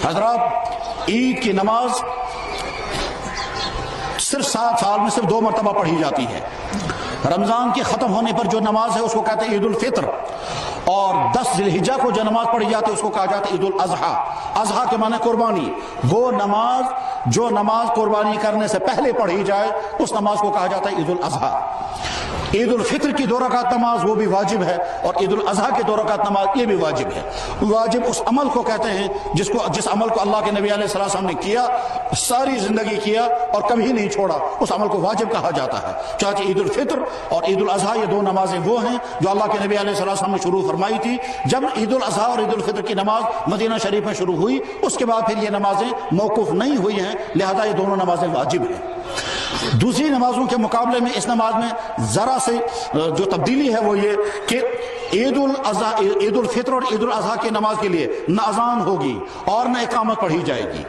حضرات، عید کی نماز صرف 7 سال میں صرف 2 مرتبہ پڑھی جاتی ہے۔ رمضان کے ختم ہونے پر جو نماز ہے اس کو کہتے ہیں عید الفطر، اور 10 ذی الحجہ کو جو نماز پڑھی جاتی ہے اس کو کہا جاتا ہے عید الاضحیٰ۔ اضحیٰ کے معنی قربانی، وہ نماز جو نماز قربانی کرنے سے پہلے پڑھی جائے اس نماز کو کہا جاتا ہے عید الاضحیٰ۔ عید الفطر کی 2 رکعت نماز وہ بھی واجب ہے، اور عید الاضحیٰ کی 2 رکعت نماز یہ بھی واجب ہے۔ واجب اس عمل کو کہتے ہیں جس عمل کو اللہ کے نبی علیہ السلام نے کیا، ساری زندگی کیا اور کبھی نہیں چھوڑا، اس عمل کو واجب کہا جاتا ہے۔ چاہے عید الفطر اور عید الاضحیٰ یہ 2 نمازیں وہ ہیں جو اللہ کے نبی علیہ السلام نے شروع فرمائی تھی۔ جب عید الاضحیٰ اور عید الفطر کی نماز مدینہ شریف میں شروع ہوئی، اس کے بعد پھر یہ نمازیں موقوف نہیں ہوئی ہیں، لہذا یہ دونوں نمازیں واجب ہیں۔ دوسری نمازوں کے مقابلے میں اس نماز میں ذرا سے جو تبدیلی ہے وہ یہ کہ عید الفطر اور عید الاضحیٰ کی نماز کے لیے نہ اذان ہوگی اور نہ اقامت پڑھی جائے گی۔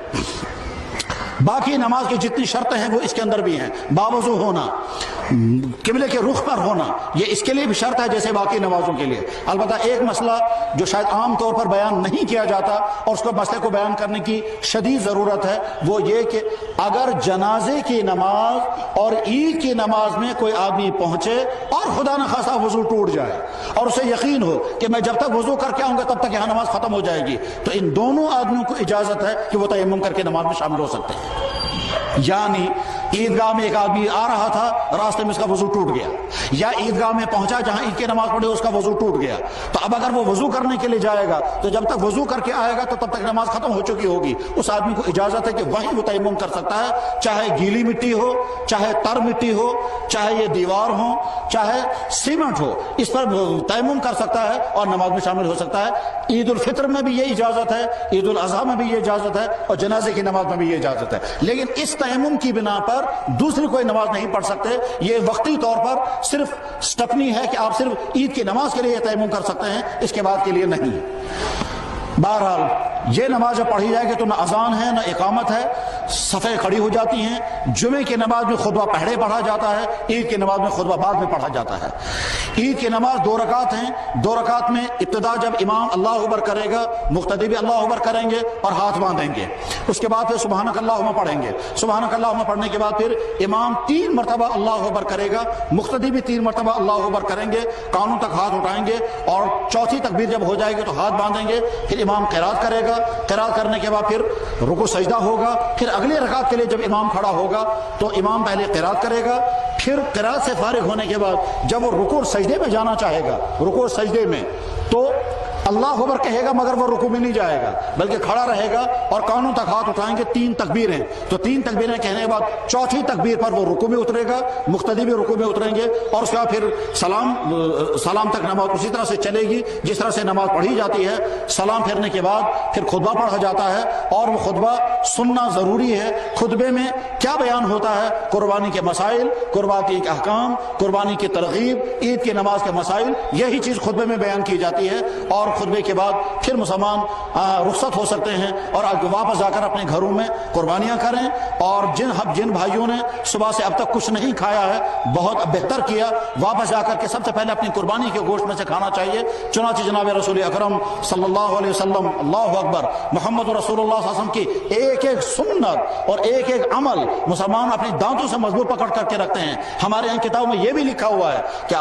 باقی نماز کی جتنی شرطیں ہیں وہ اس کے اندر بھی ہیں۔ باوضو ہونا، قبلے کے رخ پر ہونا، یہ اس کے لیے بھی شرط ہے جیسے باقی نمازوں کے لیے۔ البتہ ایک مسئلہ جو شاید عام طور پر بیان نہیں کیا جاتا اور اس کو مسئلے کو بیان کرنے کی شدید ضرورت ہے، وہ یہ کہ اگر جنازے کی نماز اور عید کی نماز میں کوئی آدمی پہنچے اور خدا نخواستہ وضو ٹوٹ جائے اور اسے یقین ہو کہ میں جب تک وضو کر کے آؤں گا تب تک یہاں نماز ختم ہو جائے گی، تو ان دونوں آدمیوں کو اجازت ہے کہ وہ تیمم کر کے نماز میں شامل ہو سکتے ہیں۔ یعنی عیدگاہ میں ایک آدمی آ رہا تھا، راستے میں اس کا وضو ٹوٹ گیا، یا عیدگاہ میں پہنچا جہاں عید کی نماز پڑھی اس کا وضو ٹوٹ گیا، تو اب اگر وہ وضو کرنے کے لیے جائے گا تو جب تک وضو کر کے آئے گا تو تب تک نماز ختم ہو چکی ہوگی۔ اس آدمی کو اجازت ہے کہ وہیں وہ تیمم کر سکتا ہے، چاہے گیلی مٹی ہو، چاہے تر مٹی ہو، چاہے یہ دیوار ہو، چاہے سیمنٹ ہو، اس پر تیمم کر سکتا ہے اور نماز میں شامل ہو سکتا ہے۔ عید الفطر میں بھی یہ اجازت ہے، عید الاضحیٰ میں بھی یہ اجازت ہے، اور جنازے کی نماز میں بھی یہ اجازت ہے۔ لیکن اس تیمم کی بنا پر دوسری کوئی نماز نہیں پڑھ سکتے۔ یہ وقتی طور پر صرف سٹپنی ہے کہ آپ صرف عید کی نماز کے لیے تیمم کر سکتے ہیں، اس کے بعد کے لیے نہیں۔ بہرحال یہ نماز جب پڑھی جائے گی تو نہ اذان ہے نہ اقامت ہے، صفیں کھڑی ہو جاتی ہیں۔ جمعے کی نماز میں خطبہ پہلے پڑھا جاتا ہے، عید کی نماز میں خطبہ بعد میں پڑھا جاتا ہے۔ عید کی نماز 2 رکعت ہیں، 2 رکعت میں ابتدا جب امام اللہ اکبر کرے گا، مقتدی بھی اللہ اکبر کریں گے اور ہاتھ باندھیں گے، اس کے بعد پھر سبحانک اللہم پڑھیں گے۔ سبحانک اللہم پڑھنے کے بعد پھر امام 3 مرتبہ اللہ اکبر کرے گا، مقتدی بھی 3 مرتبہ اللہ اکبر کریں گے، کانوں تک ہاتھ اٹھائیں گے، اور چوتھی تکبیر جب ہو جائے گی تو ہاتھ باندھیں گے۔ پھر امام قرات کرے گا، قرات کرنے کے بعد پھر رکوع سجدہ ہوگا۔ پھر اگلی رکعت کے لیے جب امام کھڑا ہوگا تو امام پہلے قرات کرے گا، پھر قرات سے فارغ ہونے کے بعد جب وہ رکوع سجدے میں جانا چاہے گا، رکوع سجدے میں، تو اللہ اکبر کہے گا مگر وہ رکوع میں نہیں جائے گا بلکہ کھڑا رہے گا اور کانوں تک ہاتھ اٹھائیں گے۔ 3 تکبیریں، تو 3 تکبیریں کہنے کے بعد چوتھی تکبیر پر وہ رکوع میں اترے گا، مقتدی بھی رکوع میں اتریں گے، اور اس کے بعد پھر سلام تک نماز اسی طرح سے چلے گی جس طرح سے نماز پڑھی جاتی ہے۔ سلام پھرنے کے بعد پھر خطبہ پڑھا جاتا ہے، اور وہ خطبہ سننا ضروری ہے۔ خطبے میں کیا بیان ہوتا ہے؟ قربانی کے مسائل، قربانی کے احکام، قربانی کی ترغیب، عید کی نماز کے مسائل، یہی چیز خطبے میں بیان کی جاتی ہے۔ اور خطبے کے بعد پھر مسلمان رخصت ہو سکتے ہیں اور واپس جا کر اپنے گھروں میں قربانیاں کریں۔ اور جن بھائیوں نے صبح سے اب تک کچھ نہیں کھایا ہے، بہت بہتر کیا، واپس جا کر کے سب سے پہلے اپنی قربانی کے گوشت میں سے کھانا چاہیے۔ چنانچہ جناب رسول اکرم صلی اللہ علیہ وسلم، اللہ اکبر، محمد رسول اللہ صلی اللہ علیہ وسلم کی ایک ایک سنت اور ایک ایک عمل مسلمان اپنی دانتوں سے مضبوط پکڑ کر کے رکھتے ہیں۔ ہمارے یہاں کتابوں میں یہ بھی لکھا ہوا ہے کہ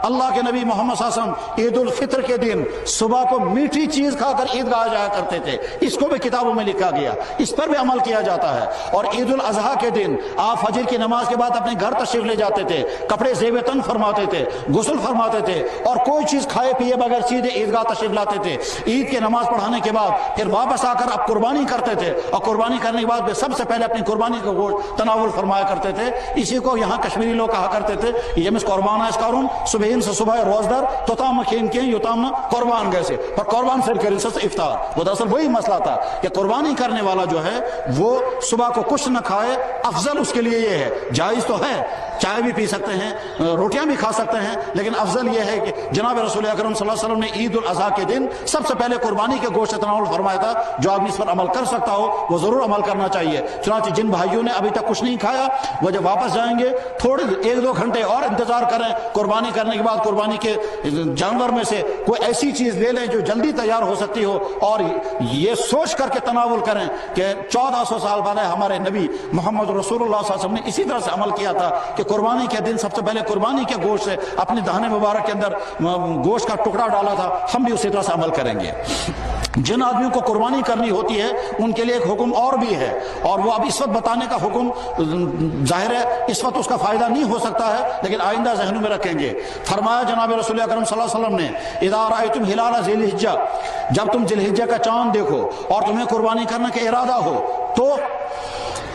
اللہ کے نبی محمد صلی اللہ علیہ وسلم عید الفطر کے دن صبح کو میٹھی چیز کھا کر عیدگاہ جایا کرتے تھے، اس کو بھی کتابوں میں لکھا گیا، اس پر بھی عمل کیا جاتا ہے۔ اور عید الاضحیٰ کے دن آپ فجر کی نماز کے بعد اپنے گھر تشریف لے جاتے تھے، کپڑے زیب تن فرماتے تھے، غسل فرماتے تھے، اور کوئی چیز کھائے پیے بغیر سیدھے عیدگاہ تشریف لاتے تھے۔ عید کی نماز پڑھانے کے بعد پھر واپس آ کر اب قربانی کرتے تھے، اور قربانی کرنے کے بعد سب سے پہلے اپنی قربانی کا گوشت تناول فرمایا کرتے تھے۔ اسی کو یہاں کشمیری لوگ کہا کرتے تھے یمس قربان اس کارون صبح سے صبح روزدار توتام کھین کے یوتام قربان گئے سے، پر قربان سے افطار، وہ دراصل وہی مسئلہ تھا کہ قربانی کرنے والا جو ہے وہ صبح کو کچھ نہ کھائے، افضل اس کے لیے یہ ہے، جائز تو ہے چائے بھی پی سکتے ہیں، روٹیاں بھی کھا سکتے ہیں، لیکن افضل یہ ہے کہ جناب رسول اکرم صلی اللہ علیہ وسلم نے عید الاضحیٰ کے دن سب سے پہلے قربانی کے گوشت تناول فرمایا تھا۔ جو آدمی اس پر عمل کر سکتا ہو وہ ضرور عمل کرنا چاہیے۔ چنانچہ جن بھائیوں نے ابھی تک کچھ نہیں کھایا وہ جب واپس جائیں گے تھوڑے 1-2 گھنٹے اور انتظار کریں، قربانی کرنے کے بعد قربانی کے جانور میں سے کوئی ایسی چیز لے لیں جو جلدی تیار ہو سکتی ہو، اور یہ سوچ کر کے تناول کریں کہ 1400 سال بعد ہمارے نبی محمد رسول اللہ صلی اللہ علیہ وسلم نے اسی طرح سے عمل کیا تھا کہ قربانی کے دن سب سے پہلے قربانی کے گوشت سے اپنے دہنے مبارک کے اندر گوشت کا ٹکڑا ڈالا تھا۔ ہم بھی اسی طرح سے عمل کریں گے۔ جن آدمیوں کو قربانی کرنی ہوتی ہے ان کے لیے ایک حکم اور بھی ہے، اور وہ اب اس وقت بتانے کا حکم ظاہر ہے اس وقت اس کا فائدہ نہیں ہو سکتا ہے، لیکن آئندہ ذہنوں میں رکھیں گے۔ فرمایا جناب رسول اکرم صلی اللہ علیہ وسلم نے اذا رأیتم ہلال ذی الحجہ، جب تم ذی الحجہ کا چاند دیکھو اور تمہیں قربانی کرنے کا ارادہ ہو تو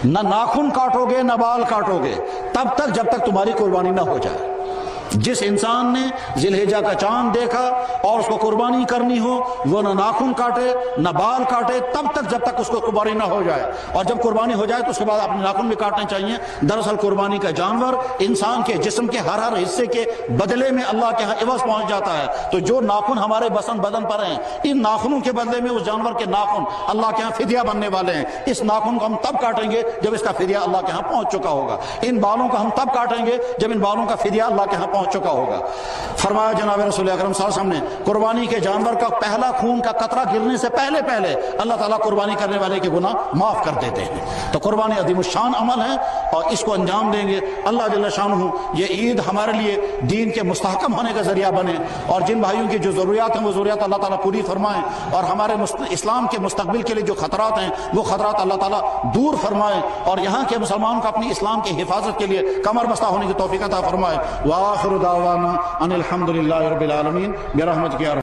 نہ ناخن کاٹو گے نہ بال کاٹو گے تب تک جب تک تمہاری قربانی نہ ہو جائے۔ جس انسان نے ذی الحجہ کا چاند دیکھا اور اس کو قربانی کرنی ہو وہ نہ ناخن کاٹے نہ بال کاٹے تب تک جب تک اس کو قربانی نہ ہو جائے، اور جب قربانی ہو جائے تو اس کے بعد اپنے ناخن بھی کاٹنے چاہیے۔ دراصل قربانی کا جانور انسان کے جسم کے ہر حصے کے بدلے میں اللہ کے ہاں عوض پہنچ جاتا ہے، تو جو ناخن ہمارے بدن پر ہیں ان ناخنوں کے بدلے میں اس جانور کے ناخن اللہ کے ہاں فدیہ بننے والے ہیں۔ اس ناخن کو ہم تب کاٹیں گے جب اس کا فدیہ اللہ کے ہاں پہنچ چکا ہوگا، ان بالوں کو ہم تب کاٹیں گے جب ان بالوں کا فدیہ اللہ کے ہاں پہنچ چکا ہوگا۔ فرمایا جناب رسول اکرم صلی اللہ علیہ وسلم نے قربانی کے جانور کا پہلا خون کا قطرہ گرنے سے پہلے اللہ تعالیٰ قربانی کرنے والے کے گناہ معاف کر دیتے ہیں۔ تو قربانی عظیم الشان عمل ہے اور اس کو انجام دیں گے اللہ جل شانہ یہ عید ہمارے لیے دین کے مستحکم ہونے کا ذریعہ بنے، اور جن بھائیوں کی جو ضروریات ہیں وہ ضروریات اللہ تعالیٰ پوری فرمائیں، اور ہمارے اسلام کے مستقبل کے لیے جو خطرات ہیں وہ خطرات اللہ تعالیٰ دور فرمائیں، اور یہاں کے مسلمانوں کو اپنی اسلام کی حفاظت کے لیے کمر بستہ ہونے کی توفیق عطا فرمائے۔ وآخر دعوانا ان الحمد للہ رب العالمین برحمتک یا